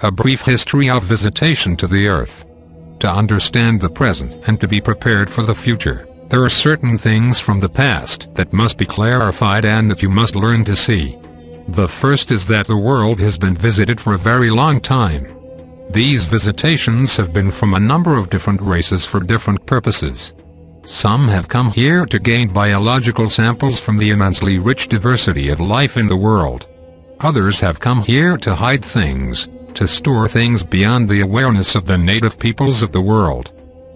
A brief history of visitation to the Earth. To understand the present and to be prepared for the future, there are certain things from the past that must be clarified and that you must learn to see. The first is that the world has been visited for a very long time. These visitations have been from a number of different races for different purposes. Some have come here to gain biological samples from the immensely rich diversity of life in the world. Others have come here to hide things, to store things beyond the awareness of the native peoples of the world.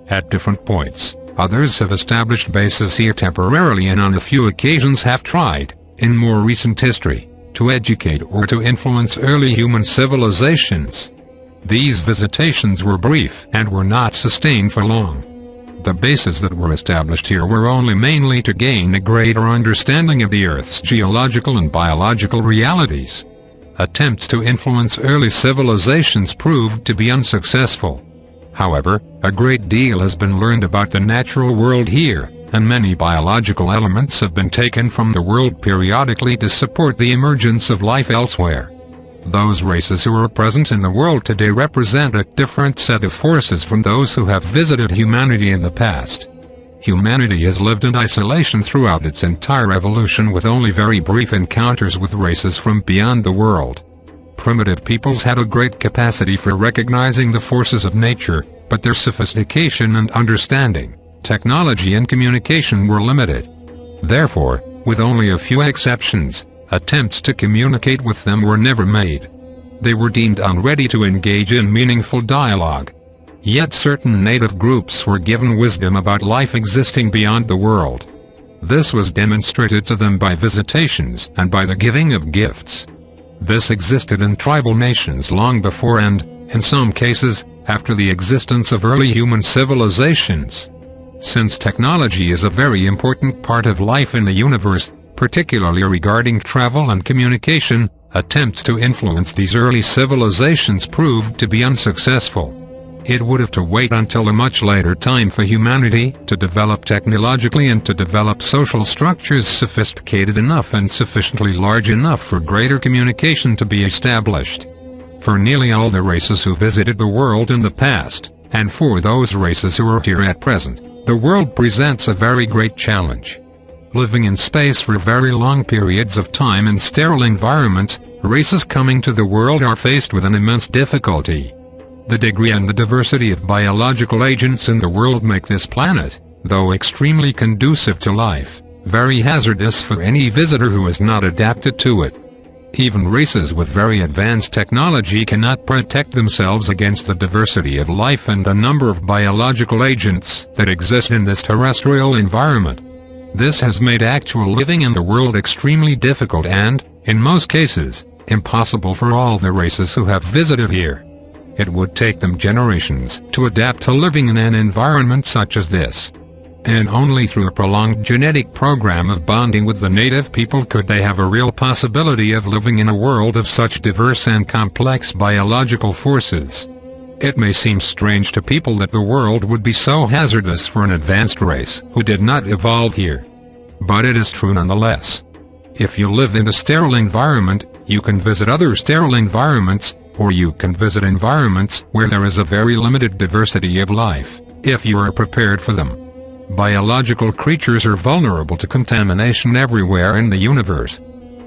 At different points, others have established bases here temporarily and on a few occasions have tried, in more recent history, to educate or to influence early human civilizations. These visitations were brief and were not sustained for long. The bases that were established here were only mainly to gain a greater understanding of the Earth's geological and biological realities. Attempts to influence early civilizations proved to be unsuccessful. However, a great deal has been learned about the natural world here, and many biological elements have been taken from the world periodically to support the emergence of life elsewhere. Those races who are present in the world today represent a different set of forces from those who have visited humanity in the past. Humanity has lived in isolation throughout its entire evolution with only very brief encounters with races from beyond the world. Primitive peoples had a great capacity for recognizing the forces of nature, but their sophistication and understanding, technology and communication were limited. Therefore, with only a few exceptions, attempts to communicate with them were never made. They were deemed unready to engage in meaningful dialogue. Yet certain native groups were given wisdom about life existing beyond the world. This was demonstrated to them by visitations and by the giving of gifts. This existed in tribal nations long before and, in some cases, after the existence of early human civilizations. Since technology is a very important part of life in the universe, particularly regarding travel and communication, attempts to influence these early civilizations proved to be unsuccessful. It would have to wait until a much later time for humanity to develop technologically and to develop social structures sophisticated enough and sufficiently large enough for greater communication to be established. For nearly all the races who visited the world in the past, and for those races who are here at present, the world presents a very great challenge. Living in space for very long periods of time in sterile environments, races coming to the world are faced with an immense difficulty. The degree and the diversity of biological agents in the world make this planet, though extremely conducive to life, very hazardous for any visitor who is not adapted to it. Even races with very advanced technology cannot protect themselves against the diversity of life and the number of biological agents that exist in this terrestrial environment. This has made actual living in the world extremely difficult and, in most cases, impossible for all the races who have visited here. It would take them generations to adapt to living in an environment such as this. And only through a prolonged genetic program of bonding with the native people could they have a real possibility of living in a world of such diverse and complex biological forces. It may seem strange to people that the world would be so hazardous for an advanced race who did not evolve here. But it is true nonetheless. If you live in a sterile environment, you can visit other sterile environments, or you can visit environments where there is a very limited diversity of life, if you are prepared for them. Biological creatures are vulnerable to contamination everywhere in the universe.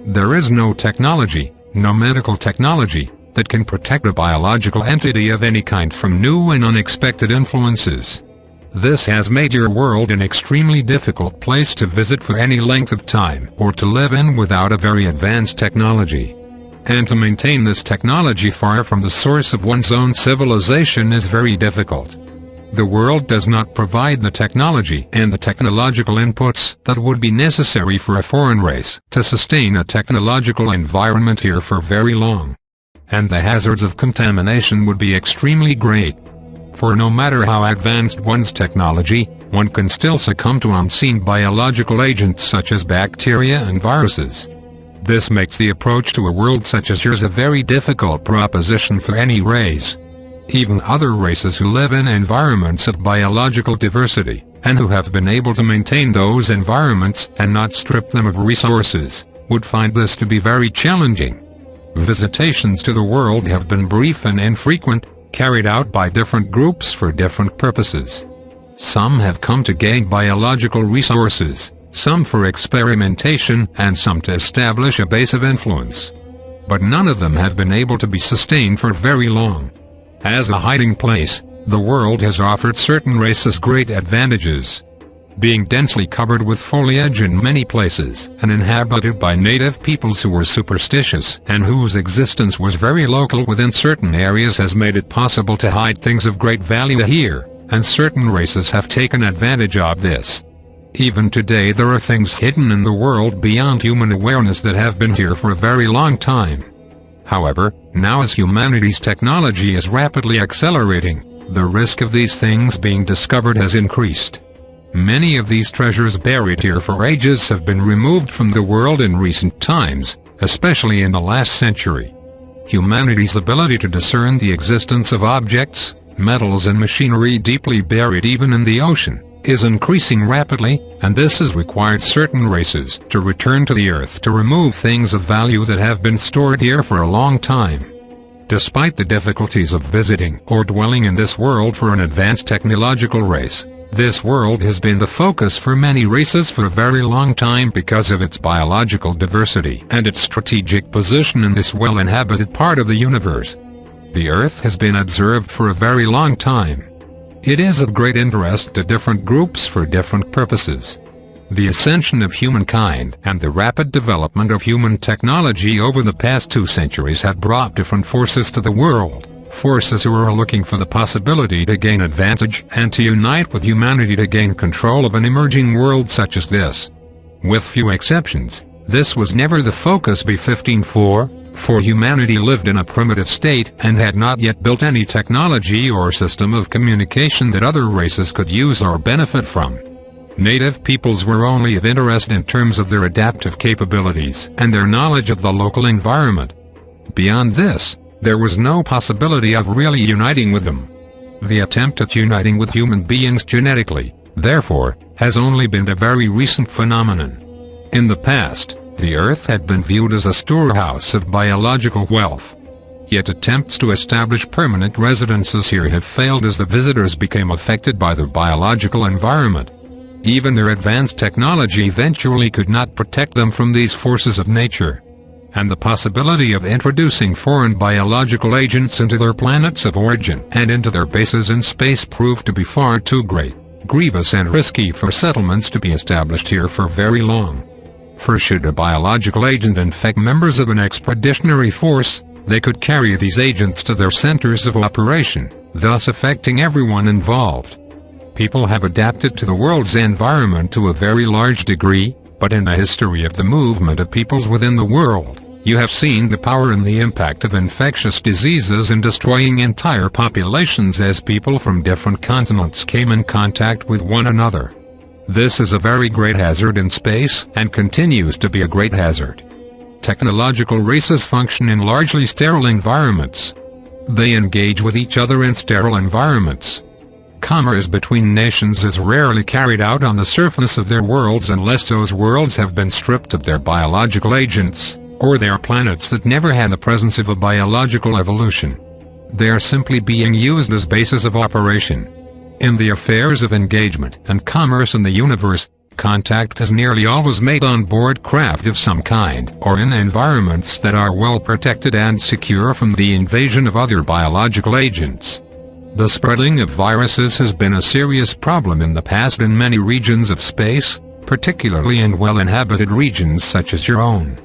There is no technology, no medical technology, that can protect a biological entity of any kind from new and unexpected influences. This has made your world an extremely difficult place to visit for any length of time or to live in without a very advanced technology. And to maintain this technology far from the source of one's own civilization is very difficult. The world does not provide the technology and the technological inputs that would be necessary for a foreign race to sustain a technological environment here for very long. And the hazards of contamination would be extremely great. For no matter how advanced one's technology, one can still succumb to unseen biological agents such as bacteria and viruses. This makes the approach to a world such as yours a very difficult proposition for any race. Even other races who live in environments of biological diversity, and who have been able to maintain those environments and not strip them of resources, would find this to be very challenging. Visitations to the world have been brief and infrequent, carried out by different groups for different purposes. Some have come to gain biological resources, some for experimentation, and some to establish a base of influence. But none of them have been able to be sustained for very long. As a hiding place, the world has offered certain races great advantages. Being densely covered with foliage in many places, and inhabited by native peoples who were superstitious and whose existence was very local within certain areas, has made it possible to hide things of great value here, and certain races have taken advantage of this. Even today there are things hidden in the world beyond human awareness that have been here for a very long time. However, now as humanity's technology is rapidly accelerating, the risk of these things being discovered has increased. Many of these treasures buried here for ages have been removed from the world in recent times, especially in the last century. Humanity's ability to discern the existence of objects, metals and machinery deeply buried even in the ocean, is increasing rapidly, and this has required certain races to return to the Earth to remove things of value that have been stored here for a long time. Despite the difficulties of visiting or dwelling in this world for an advanced technological race, this world has been the focus for many races for a very long time because of its biological diversity and its strategic position in this well-inhabited part of the universe. The Earth has been observed for a very long time. It is of great interest to different groups for different purposes. The ascension of humankind and the rapid development of human technology over the past 2 centuries have brought different forces to the world. Forces who are looking for the possibility to gain advantage and to unite with humanity to gain control of an emerging world such as this. With few exceptions, this was never the focus before, for humanity lived in a primitive state and had not yet built any technology or system of communication that other races could use or benefit from. Native peoples were only of interest in terms of their adaptive capabilities and their knowledge of the local environment. Beyond this, there was no possibility of really uniting with them. The attempt at uniting with human beings genetically, therefore, has only been a very recent phenomenon. In the past, the Earth had been viewed as a storehouse of biological wealth. Yet attempts to establish permanent residences here have failed as the visitors became affected by their biological environment. Even their advanced technology eventually could not protect them from these forces of nature. And the possibility of introducing foreign biological agents into their planets of origin and into their bases in space proved to be far too great, grievous and risky for settlements to be established here for very long. For should a biological agent infect members of an expeditionary force, they could carry these agents to their centers of operation, thus affecting everyone involved. People have adapted to the world's environment to a very large degree, but in the history of the movement of peoples within the world, you have seen the power and the impact of infectious diseases in destroying entire populations as people from different continents came in contact with one another. This is a very great hazard in space and continues to be a great hazard. Technological races function in largely sterile environments. They engage with each other in sterile environments. Commerce between nations is rarely carried out on the surface of their worlds unless those worlds have been stripped of their biological agents, or they are planets that never had the presence of a biological evolution. They are simply being used as bases of operation. In the affairs of engagement and commerce in the universe, contact is nearly always made on board craft of some kind or in environments that are well protected and secure from the invasion of other biological agents. The spreading of viruses has been a serious problem in the past in many regions of space, particularly in well-inhabited regions such as your own.